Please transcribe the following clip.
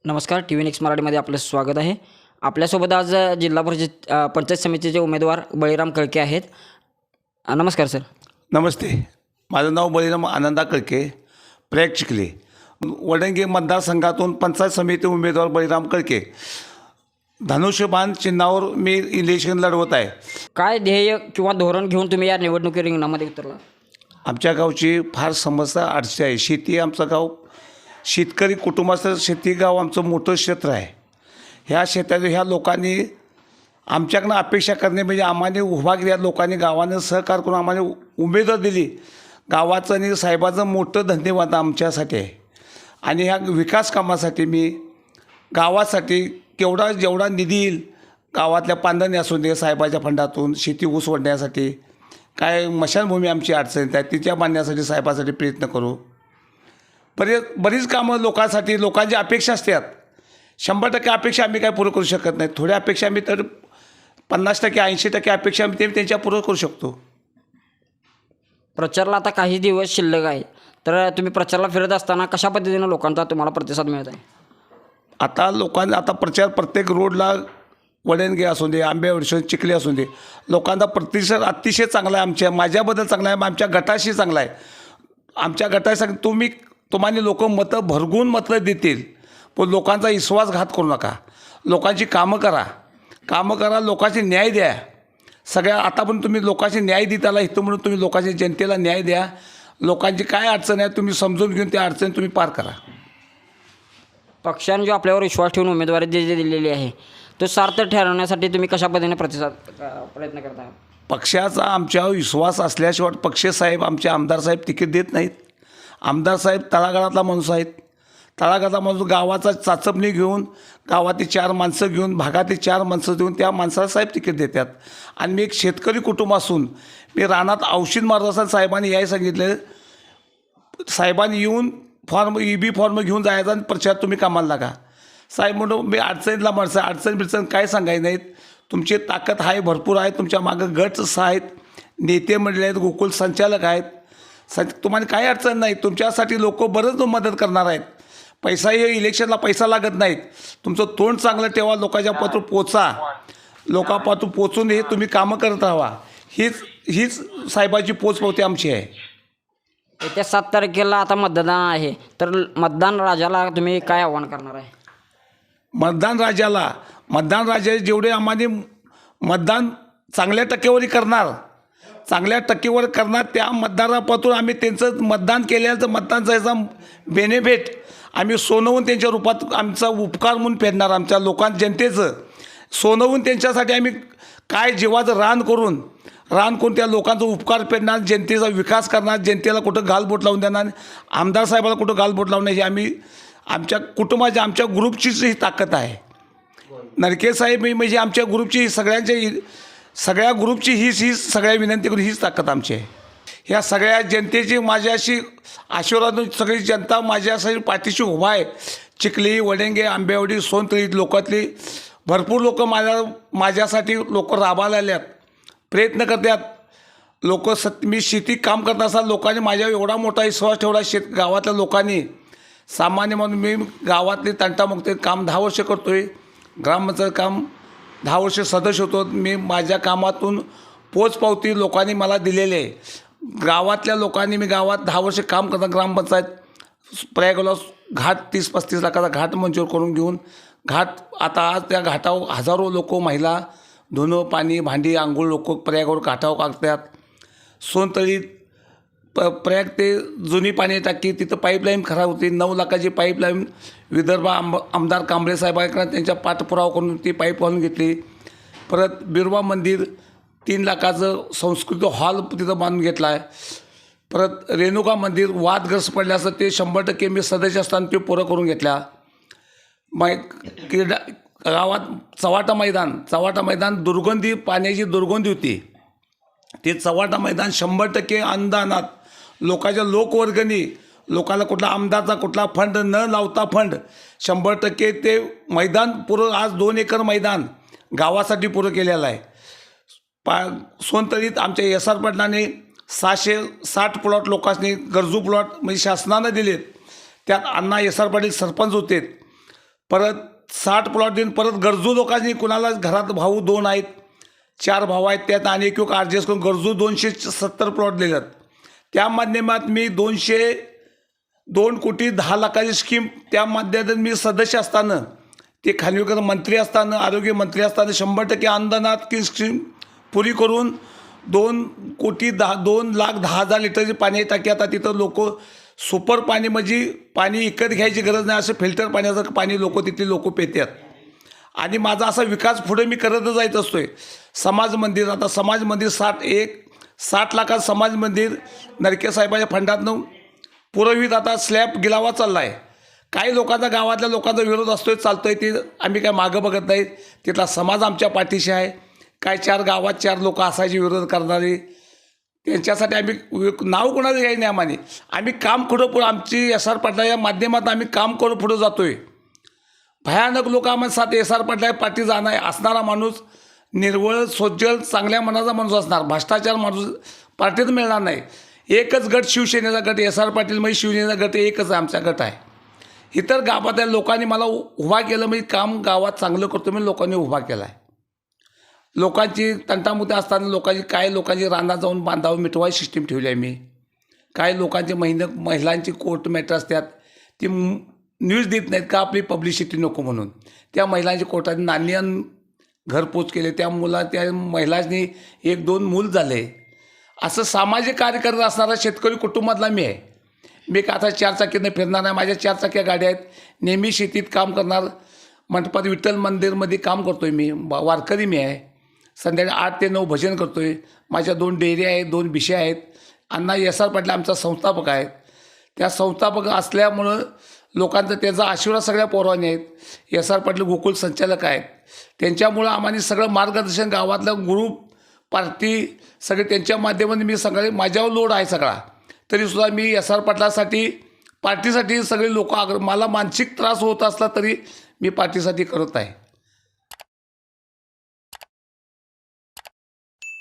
नमस्कार. T V next मराठीमध्ये आपलं स्वागत आहे. आपल्यासोबत आज जिल्हा परिषद पंचायत समितीचे उमेदवार बळीराम कळके आहेत. नमस्कार सर. नमस्ते. माझं नाव बळीराम आनंदा कळके, प्रयाग चिखली, वडंगे मतदारसंघातून पंचायत समिती उमेदवार बळीराम कळके. धनुष्यबाण चिन्हावर मी इलेक्शन लढवत आहे. काय ध्येय किंवा धोरण घेऊन तुम्ही या निवडणुकी रिंगणामध्ये उतरला? आमच्या गावची फार समस्या अडचण आहे. शेती, आमचं गाव शेतकरी कुटुंबाचं शेती गाव आमचं मोठं क्षेत्र आहे. ह्या क्षेत्रात ह्या लोकांनी आमच्याकडनं अपेक्षा करणे म्हणजे आम्हाला उभा केल्या लोकांनी गावानं सहकार करून आम्हाला उमेदवार दिली. गावाचं आणि साहेबाचं मोठं धन्यवाद आमच्यासाठी आहे. आणि ह्या विकास कामासाठी मी गावासाठी जेवढा निधी येईल, गावातल्या पांधरणी असून दे, साहेबाच्या फंडातून शेती ऊस ओढण्यासाठी, काय मशानभूमी आमची अडचणीत आहे तिच्या बांधण्यासाठी साहेबासाठी प्रयत्न करू. बरीच कामं लोकांसाठी, लोकांची अपेक्षा असतात. 100% अपेक्षा आम्ही काय पुरं करू शकत नाही. थोड्या अपेक्षा आम्ही तर 50% 80% अपेक्षा आम्ही त्यांच्या पुरं करू शकतो. प्रचाराला आता काही दिवस शिल्लक आहे, तर तुम्ही प्रचाराला फिरत असताना कशा पद्धतीनं लोकांचा तुम्हाला प्रतिसाद मिळत आहे? आता प्रचार प्रत्येक रोडला वडणगे असू दे, आंबेवडी, चिखली असू दे, लोकांचा प्रतिसाद अतिशय चांगला आहे. माझ्याबद्दल चांगला आहे, आमच्या गटाशी चांगला आहे. आमच्या गटासाठी तुम्हाला लोक भरघून मतं देतील, पण लोकांचा विश्वासघात करू नका. लोकांची कामं करा, लोकांचे न्याय द्या. आता पण तुम्ही लोकांचे न्याय देत आला इथं म्हणून तुम्ही लोकांच्या जनतेला न्याय द्या. लोकांची काय अडचण आहे तुम्ही समजून घेऊन त्या अडचणी तुम्ही पार करा. पक्षाने जो आपल्यावर विश्वास ठेवून उमेदवारी जे दिलेली आहे, तो सार्थ ठरवण्यासाठी तुम्ही कशा पद्धतीने प्रयत्न करता? पक्षाचा आमच्यावर विश्वास असल्याशिवाय पक्षसाहेब, आमचे आमदार साहेब तिकीट देत नाहीत. आमदार साहेब तळागाळातला माणूस आहेत. तळागाळातला माणूस गावाचा चाचपणी घेऊन, गावातील 4 माणसं घेऊन, भागातील 4 माणसं देऊन त्या माणसाला साहेब तिकीट देतात. आणि मी एक शेतकरी कुटुंब असून मी रानात औषध मारत असताना साहेबांनी याय सांगितलं. साहेबांनी येऊन EB फॉर्म घेऊन जायचा आणि प्रचार तुम्ही कामाला लागा. साहेब म्हणून मी अडचणीतला माणसं, अडचण काय सांगायचं नाहीत. तुमची ताकद आहे, भरपूर आहे. तुमच्या मागं गट आहेत, नेते मंडळी आहेत, गोकुळ संचालक आहेत. तुम्हाला काही अडचण नाही. तुमच्यासाठी लोक बरंच मदत करणार आहेत. पैसाही इलेक्शनला पैसा लागत नाहीत. तुमचं तोंड चांगलं ठेवा, लोकांच्या पात्र पोचा, लोकांपात्र पोचून हे तुम्ही कामं करत राहा. हीच साहेबाची पोचपावती आमची आहे. येत्या 7 तारखेला आता मतदान आहे, तर मतदान राजाला तुम्ही काय आव्हान करणार आहे? मतदान राजा जेवढे आम्हाला मतदान चांगल्या टक्केवारी करणार, त्या मतदारापासून आम्ही त्यांचं मतदान केल्याचं मतदानचा बेनिफिट आम्ही सोनवून त्यांच्या रूपात आमचा उपकार म्हणून फेडणार. आमच्या जनतेचं सोनवून त्यांच्यासाठी आम्ही काय जीवाचं रान करून त्या लोकांचा उपकार फेडणार, जनतेचा विकास करणार, जनतेला कुठं गालबोट लावून देणार, आमदार साहेबाला कुठं गालबोट लावण्याची आम्ही आमच्या कुटुंबाच्या, आमच्या ग्रुपचीच ही ताकद आहे. नरके साहेब म्हणजे आमच्या ग्रुपची सगळ्या ग्रुपची ही सगळ्या विनंती करून हीच ताकद आमची आहे. ह्या सगळ्या जनतेची माझ्याशी आशीर्वाद, सगळी जनता माझ्यासाठी पाठीशी उभा आहे. चिखली, वडंगे, आंबेवडी, सोनतळी लोकातली भरपूर लोक माझ्यासाठी राबायला आल्यात, प्रयत्न करतात. मी शेती काम करत असताना लोकांनी माझ्यावर एवढा मोठा विश्वास ठेवला. गावातल्या लोकांनी, सामान्य म्हणून मी गावातली तंटामुक्ती काम 10 वर्ष करतो आहे. ग्रामपंचायत काम 10 वर्ष सदस्य होतो मी. माझ्या कामातून पोचपावती लोकांनी मला दिलेली आहे. गावातल्या लोकांनी, मी गावात 10 वर्ष काम करता. ग्रामपंचायत प्रयागला घाट 30-35 लाखाचा घाट मंजूर करून घेऊन आता आज त्या घाटावर हजारो लोक, महिला धुणं, पाणी, भांडी, आंघोळ लोक प्रयागवर घाटावर काढतात. सोनतळीत प्रयाग ते जुनी पाणी टाकी, तिथं पाईपलाईन खराब होती. 9 लाखाची पाईपलाईन विदर्भ आमदार कांबळे साहेबांकडे त्यांच्या पाठपुरावा करून ती पाईप घालून घेतली. परत बिरोबा मंदिर 3 लाखाचं संस्कृत हॉल तिथं बांधून घेतला आहे. परत रेणुका मंदिर वादग्रस्त पडलं असं ते 100% मी सदस्य असताना ते पुरं करून घेतल्या. क्रीडा गावात चव्हाटा मैदान पाण्याची दुर्गंधी होती. ते चव्हाटा मैदान 100% अनुदानात लोकांच्या लोकवर्गणी, लोकांना कुठला आमदारचा कुठला फंड न लावता 100% ते मैदान पुरं, आज 2 एकर मैदान गावासाठी पुरं केलेलं आहे. सोनतळीत आमच्या SR पाटलाने 660 प्लॉट लोकांनी गरजू प्लॉट म्हणजे शासनानं दिलेत. त्यात अण्णा SR पाटील सरपंच होते. परत 60 प्लॉट देऊन परत गरजू लोकांनी कुणाला घरात भाऊ 2 आहेत, 4 भाऊ आहेत, त्यात आणि एक ॲडजस्ट करून गरजू 270 प्लॉट दिलेत. त्या माध्यमात मी 2,10,00,000ची स्कीम त्या माध्यमातून मी सदस्य असताना, ते खानविलकर मंत्री असताना, आरोग्य मंत्री असताना 100% अनुदानात की स्कीम पुरी करून 2,10,00,000 लिटरची पाणी टाकी आता तिथं लोक सुपर पाणी म्हणजे पाणी विकत घ्यायची गरज नाही, असं फिल्टर पाण्याचं पाणी तिथली लोक पितात. आणि माझा असा विकास पुढे मी करतच जायत असतोय. समाज मंदिर, आता समाज मंदिर 60 लाखात समाज मंदिर नरके साहेबाच्या फंडातनं पुरवित आता स्लॅब गिलावा चालला आहे. काही लोकांचा, गावातल्या लोकांचा विरोध असतोय, चालतोय, ते आम्ही काय मागं बघत नाहीत. तिथला समाज आमच्या पाठीशी आहे. काय 4 गावात 4 लोक असायचे विरोध करणारे, त्यांच्यासाठी आम्ही नाव कोणाचं घ्यायचं नाही. आम्ही काम पुढं आमची SR पाटला या माध्यमात आम्ही काम करून पुढं जातोय. भयानक लोक आम्हाला साथ SR पाटला पाठी जाणार असणारा माणूस, निर्वळ, सोज्जल, चांगल्या मनाचा माणूस असणार, भ्रष्टाचार माणूस पार्टीत मिळणार नाही. एकच गट शिवसेनेचा गट, SR पाटील म्हणजे शिवसेनेचा गट एकच आमचा गट आहे. इतर गावातल्या लोकांनी मला उभा केलं, म्हणजे काम गावात चांगलं करतो मी, लोकांनी उभा केला आहे. लोकांची तंटामुते असताना लोकांची रानात जाऊन बांधावं मिटवायची सिस्टीम ठेवली आहे मी. काही लोकांचे महिलांची कोर्ट मॅटर असतात, ती न्यूज देत नाहीत का, आपली पब्लिसिटी नको म्हणून. त्या महिलांची कोर्टाने नाणी घरपोच केले, त्या महिलांनी 1-2 मूल झाले. असं सामाजिक कार्य करत असणारा शेतकरी कुटुंबातला मी आहे. मी का आता 4 चाकीनं फिरणार नाही, माझ्या 4 चाक्या गाड्या आहेत. नेहमी शेतीत काम करणार, मंडपात विठ्ठल मंदिरमध्ये काम करतो आहे मी, वारकरी मी आहे. संध्याकाळी 8 ते 9 भजन करतो आहे. माझ्या 2 डेअरी आहेत, 2 बिशे आहेत. अण्णा SR पाटील आमचा संस्थापक आहेत. त्या संस्थापक असल्यामुळं लोकांचा त्याचा आशीर्वाद सगळ्या पोरांनी आहेत. SR पाटील गोकुळ संचालक आहेत. त्यांच्यामुळं आम्हाला सगळं मार्गदर्शन, गावातलं ग्रुप, पार्टी सगळे त्यांच्या माध्यमातून मी सगळे, माझ्यावर लोड आहे सगळा. तरीसुद्धा मी SR पाटलासाठी, पार्टीसाठी सगळे लोक, मला मानसिक त्रास होत असला तरी मी पार्टीसाठी करत आहे.